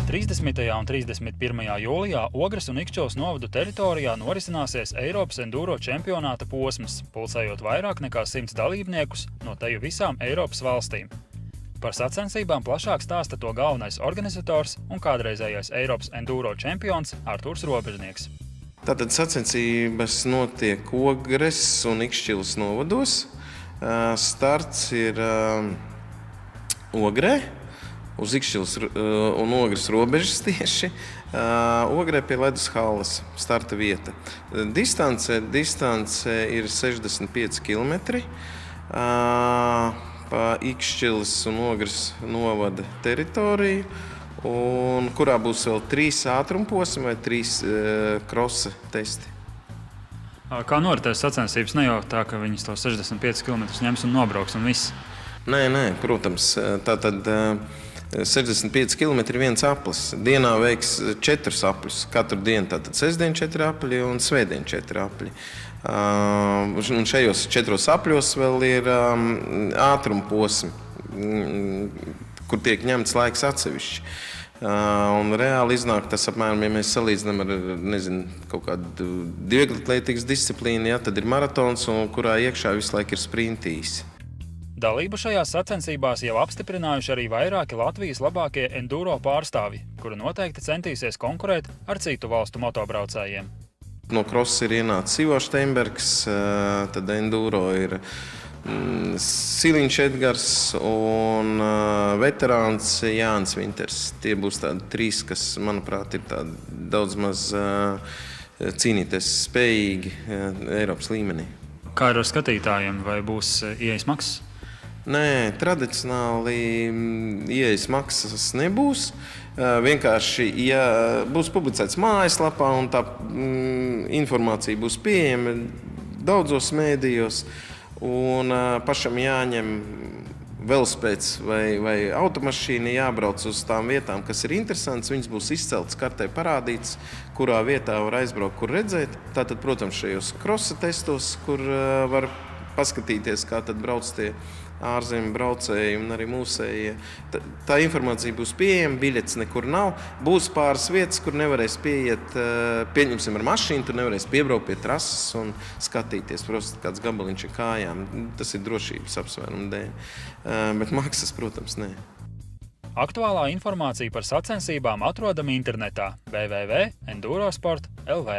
30. un 31. jūlijā Ogres un Ikšķils novadu teritorijā norisināsies Eiropas enduro čempionāta posms, pulcējot vairāk nekā 100 dalībniekus no teju visām Eiropas valstīm. Par sacensībām plašāk stāsta to galvenais organizators un kādreizējais Eiropas enduro čempions Artūrs Robežnieks. Tātad sacensības notiek Ogres un Ikšķils novados. Starts ir Ogrē. Uz Ikšķils un Ogres robežas tieši. Ogrē pie ledus halles starta vieta. Distance ir 65 km pa Ikšķils un Ogres novada teritoriju, un kurā būs vēl 3 ātrumposmi vai 3 krosa testi. Kā noritēs sacensības? Ne jau tā, ka viņas to 65 km ņems un nobrauks un viss? Nē, protams. Tātad 65 km ir viens aplis. Dienā veiks 4 apļus. Katru dienu tātad sestdien 4 apļi un svētdien 4 apļi. Un šajos 4 apļos vēl ir ātruma posmi, kur tiek ņemts laiks atsevišķi. Un reāli iznāk tas apmēram, ja mēs salīdzinām ar, kaut kādu vieglatlētikas disciplīnu, tad ir maratons, kurā iekšā visu laiku ir sprintīs. Dalību šajās sacensībās jau apstiprinājuši arī vairāki Latvijas labākie enduro pārstāvji, kuri noteikti centīsies konkurēt ar citu valstu motobraucējiem. No krosa ir ienācis Ivo Steinbergs, tad enduro ir Siliņš Edgars un veterāns Jānis Vinters. Tie būs tādi 3, kas, manuprāt, ir tādi daudz maz cīnīties spējīgi Eiropas līmenī. Kā ir ar skatītājiem? Vai būs ieejas maksas? Nē, tradicionāli ieejas maksas nebūs. Vienkārši, ja būs publicēts mājaslapā un tā informācija būs pieejama daudzos mēdījos, un pašam jāņem velospēds vai automašīna, jābrauc uz tām vietām, kas ir interesants. Viņas būs izceltas kartē parādīts, kurā vietā var aizbraukt, kur redzēt. Tātad, protams, šajos krosa testos, kur var paskatīties, kā tad brauc tie ārzemju braucēji un arī mūsējie. Tā informācija būs pieejama, biļetes nekur nav. Būs pāris vietas, kur nevarēs pieiet, pieņemsim ar mašīnu, tur nevarēs piebraukt pie trases un skatīties, prosti kāds gabaliņš ar kājām. Tas ir drošības apsvērumu dēļ. Bet maksas, protams, nē. Aktuālā informācija par sacensībām atrodama internetā www.endurosport.lv.